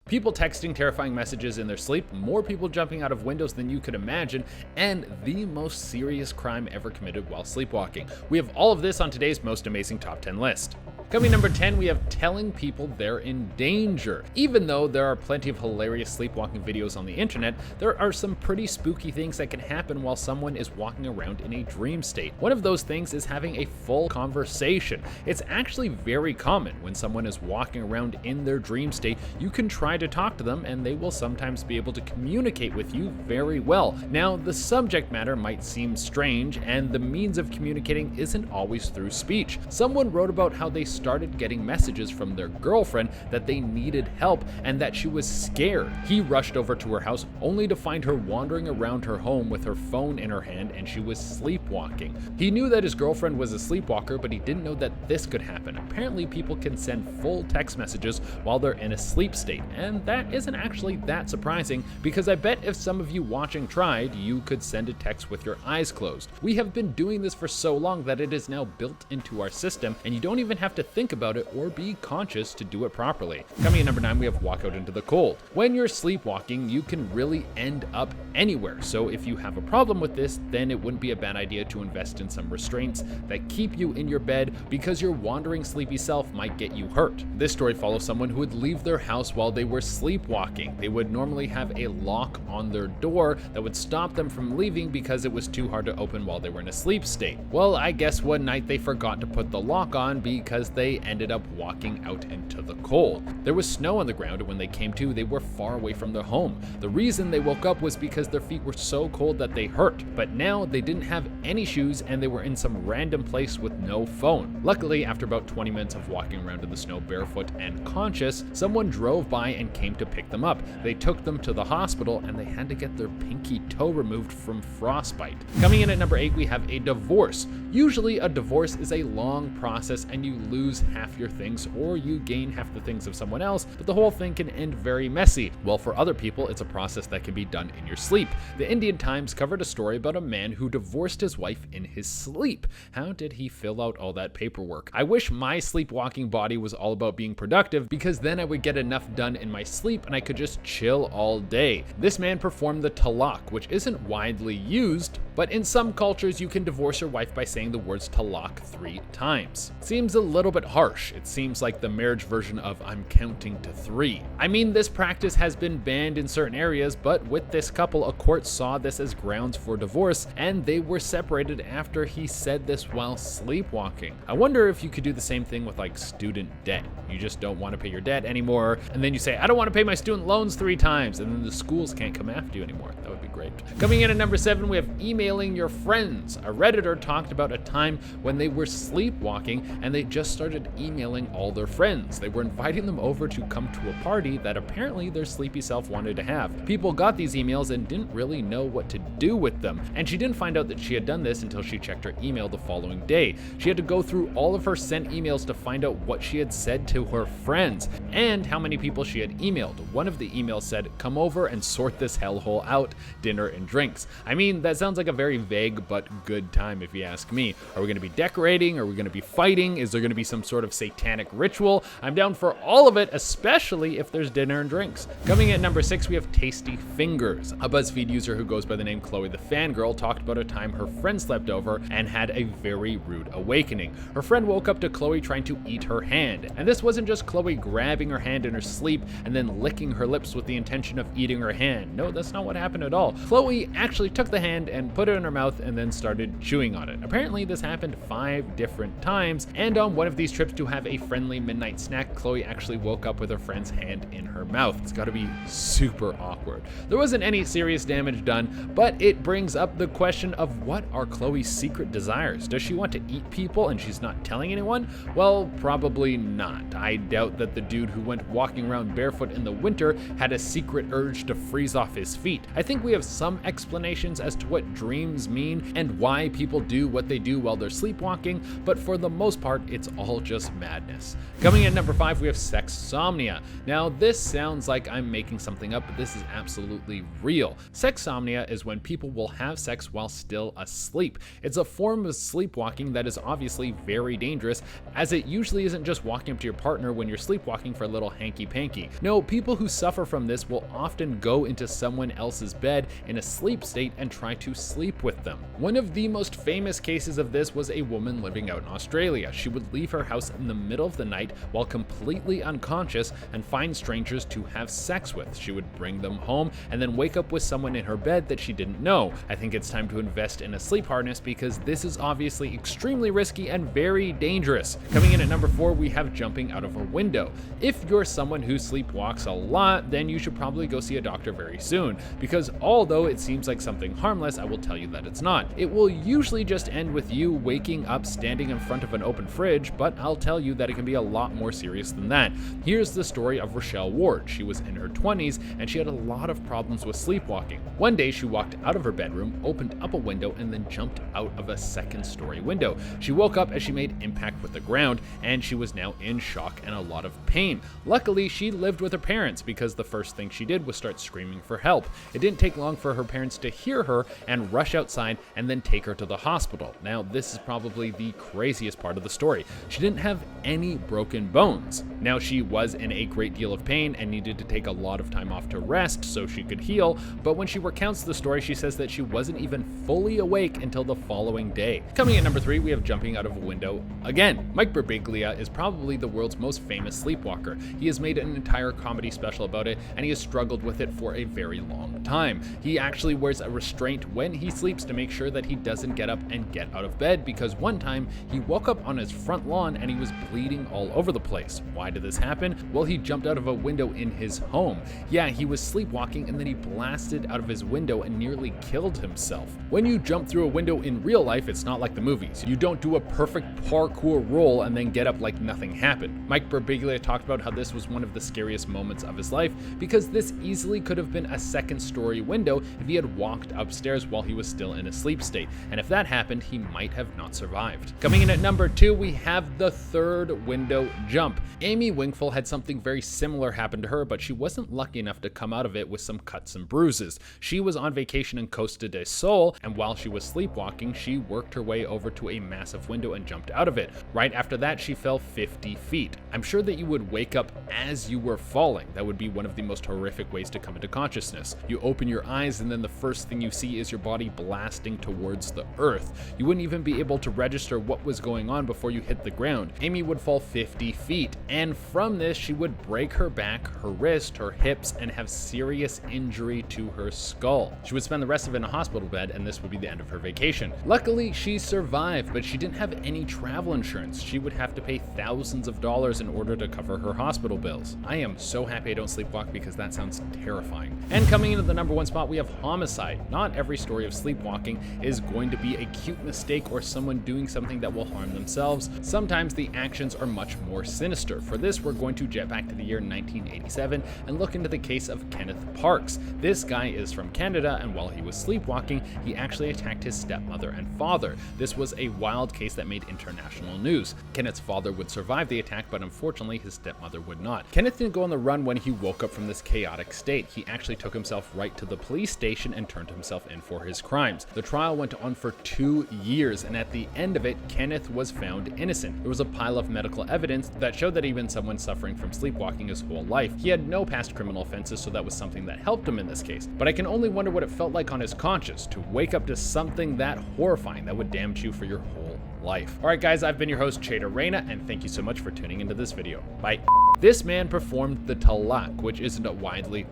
People texting terrifying messages in their sleep, more people jumping out of windows than you could imagine, and the most serious crime ever committed while sleepwalking. We have all of this on today's most amazing top 10 list. Coming number 10, we have telling people they're in danger. Even though there are plenty of hilarious sleepwalking videos on the internet, there are some pretty spooky things that can happen while someone is walking around in a dream state. One of those things is having a full conversation. It's actually very common when someone is walking around in their dream state. You can try to talk to them and they will sometimes be able to communicate with you very well. Now, the subject matter might seem strange and the means of communicating isn't always through speech. Someone wrote about how they started getting messages from their girlfriend that they needed help and that she was scared. He rushed over to her house only to find her wandering around her home with her phone in her hand and she was sleepwalking. He knew that his girlfriend was a sleepwalker, but he didn't know that this could happen. Apparently, people can send full text messages while they're in a sleep state, and that isn't actually that surprising because I bet if some of you watching tried, you could send a text with your eyes closed. We have been doing this for so long that it is now built into our system, and you don't even have to think about it or be conscious to do it properly. Coming in number 9, we have walk out into the cold. When you're sleepwalking, you can really end up anywhere. So if you have a problem with this, then it wouldn't be a bad idea to invest in some restraints that keep you in your bed because your wandering sleepy self might get you hurt. This story follows someone who would leave their house while they were sleepwalking. They would normally have a lock on their door that would stop them from leaving because it was too hard to open while they were in a sleep state. Well, I guess one night they forgot to put the lock on because they ended up walking out into the cold. There was snow on the ground, and when they came to, they were far away from their home. The reason they woke up was because their feet were so cold that they hurt, but now they didn't have any shoes and they were in some random place with no phone. Luckily, after about 20 minutes of walking around in the snow barefoot and conscious, someone drove by and came to pick them up. They took them to the hospital and they had to get their pinky toe removed from frostbite. Coming in at number 8, we have a divorce. Usually a divorce is a long process and you lose half your things or you gain half the things of someone else, but the whole thing can end very messy. Well, for other people, it's a process that can be done in your sleep. The Indian Times covered a story about a man who divorced his wife in his sleep. How did he fill out all that paperwork? I wish my sleepwalking body was all about being productive because then I would get enough done in my sleep and I could just chill all day. This man performed the talaq, which isn't widely used, but in some cultures you can divorce your wife by saying the words talaq 3 times. Seems a little bit harsh. It seems like the marriage version of I'm counting to 3. I mean, this practice has been banned in certain areas, but with this couple, a court saw this as grounds for divorce and they were separated after he said this while sleepwalking. I wonder if you could do the same thing with like student debt. You just don't want to pay your debt anymore, and then you say, I don't want to pay my student loans 3 times, and then the schools can't come after you anymore. That would be great. Coming in at number 7, we have emailing your friends. A Redditor talked about a time when they were sleepwalking and they just started emailing all their friends. They were inviting them over to come to a party that apparently their sleepy self wanted to have. People got these emails and didn't really know what to do with them, and she didn't find out that she had done this until she checked her email the following day. She had to go through all of her sent emails to find out what she had said to her friends and how many people she had emailed. One of the emails said, come over and sort this hellhole out, dinner and drinks. I mean, that sounds like a very vague but good time if you ask me. Are we going to be decorating? Are we going to be fighting? Is there going to be some sort of satanic ritual? I'm down for all of it, especially if there's dinner and drinks. Coming at number 6, we have tasty fingers. A BuzzFeed user who goes by the name Chloe the Fangirl talked about a time her friend slept over and had a very rude awakening. Her friend woke up to Chloe trying to eat her hand, and this wasn't just Chloe grabbing her hand in her sleep and then licking her lips with the intention of eating her hand. No, that's not what happened at all. Chloe actually took the hand and put it in her mouth and then started chewing on it. Apparently this happened 5 different times, and on one of these trips to have a friendly midnight snack, Chloe actually woke up with her friend's hand in her mouth. It's gotta be super awkward. There wasn't any serious damage done, but it brings up the question of what are Chloe's secret desires? Does she want to eat people and she's not telling anyone? Well, probably not. I doubt that the dude who went walking around barefoot in the winter had a secret urge to freeze off his feet. I think we have some explanations as to what dreams mean and why people do what they do while they're sleepwalking, but for the most part, it's all all just madness. Coming in at number 5, we have SEXSOMNIA. Now, this sounds like I'm making something up, but this is absolutely real. SEXSOMNIA is when people will have sex while still asleep. It's a form of sleepwalking that is obviously very dangerous, as it usually isn't just walking up to your partner when you're sleepwalking for a little hanky-panky. No, people who suffer from this will often go into someone else's bed in a sleep state and try to sleep with them. One of the most famous cases of this was a woman living out in Australia. She would leave her house in the middle of the night while completely unconscious and find strangers to have sex with. She would bring them home and then wake up with someone in her bed that she didn't know. I think it's time to invest in a sleep harness because this is obviously extremely risky and very dangerous. Coming in at number 4, we have jumping out of a window. If you're someone who sleepwalks a lot, then you should probably go see a doctor very soon, because although it seems like something harmless, I will tell you that it's not. It will usually just end with you waking up standing in front of an open fridge, but I'll tell you that it can be a lot more serious than that. Here's the story of Rochelle Ward. She was in her 20s and she had a lot of problems with sleepwalking. One day she walked out of her bedroom, opened up a window, and then jumped out of a second-story window. She woke up as she made impact with the ground, and she was now in shock and a lot of pain. Luckily, she lived with her parents because the first thing she did was start screaming for help. It didn't take long for her parents to hear her and rush outside and then take her to the hospital. Now, this is probably the craziest part of the story. She didn't have any broken bones. Now, she was in a great deal of pain and needed to take a lot of time off to rest so she could heal, but when she recounts the story, she says that she wasn't even fully awake until the following day. Coming at number 3, we have jumping out of a window again. Mike Birbiglia is probably the world's most famous sleepwalker. He has made an entire comedy special about it, and he has struggled with it for a very long time. He actually wears a restraint when he sleeps to make sure that he doesn't get up and get out of bed, because one time he woke up on his front lawn and he was bleeding all over the place. Why did this happen? Well, he jumped out of a window in his home. Yeah, he was sleepwalking and then he blasted out of his window and nearly killed himself. When you jump through a window in real life, it's not like the movies. You don't do a perfect parkour roll and then get up like nothing happened. Mike Birbiglia talked about how this was one of the scariest moments of his life because this easily could have been a second-story window if he had walked upstairs while he was still in a sleep state, and if that happened, he might have not survived. Coming in at number 2, we have the third window jump. Amy Winkful had something very similar happen to her, but she wasn't lucky enough to come out of it with some cuts and bruises. She was on vacation in Costa del Sol, and while she was sleepwalking, she worked her way over to a massive window and jumped out of it. Right after that, she fell 50 feet. I'm sure that you would wake up as you were falling. That would be one of the most horrific ways to come into consciousness. You open your eyes and then the first thing you see is your body blasting towards the earth. You wouldn't even be able to register what was going on before you hit the ground. Amy would fall 50 feet, and from this, she would break her back, her wrist, her hips, and have serious injury to her skull. She would spend the rest of it in a hospital bed, and this would be the end of her vacation. Luckily, she survived, but she didn't have any travel insurance. She would have to pay thousands of dollars in order to cover her hospital bills. I am so happy I don't sleepwalk because that sounds terrifying. And coming into the number 1 spot, we have homicide. Not every story of sleepwalking is going to be a cute mistake or someone doing something that will harm themselves. Sometimes the actions are much more sinister. For this, we're going to jet back to the year 1987 and look into the case of Kenneth Parks. This guy is from Canada, and while he was sleepwalking, he actually attacked his stepmother and father. This was a wild case that made international news. Kenneth's father would survive the attack, but unfortunately his stepmother would not. Kenneth didn't go on the run when he woke up from this chaotic state. He actually took himself right to the police station and turned himself in for his crimes. The trial went on for 2 years, and at the end of it, Kenneth was found innocent. There was a pile of medical evidence that showed that even someone suffering from sleepwalking his whole life, he had no past criminal offenses, so that was something that helped him in this case. But I can only wonder what it felt like on his conscience to wake up to something that horrifying that would damage you for your whole life. Alright guys, I've been your host, Cheda Reyna, and thank you so much for tuning into this video. Bye. This man performed the talaq, which isn't widely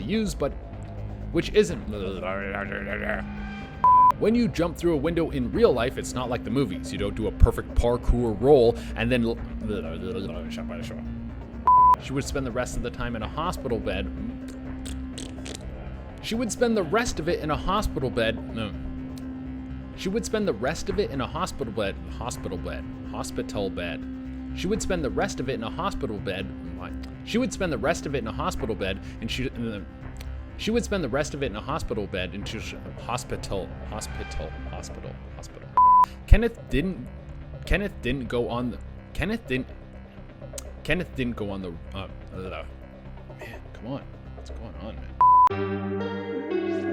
used, but which isn't. When you jump through a window in real life, it's not like the movies. You don't do a perfect parkour roll and then she would spend the rest of the time in a hospital bed. She would spend the rest of it in a hospital bed. No. She would spend the rest of it in a hospital bed. Hospital bed. Hospital bed. She would spend the rest of it in a hospital bed. What? She would spend the rest of it in a hospital bed, and she would spend the rest of it in a hospital bed, and hospital. Kenneth didn't go on the man, come on. What's going on, man?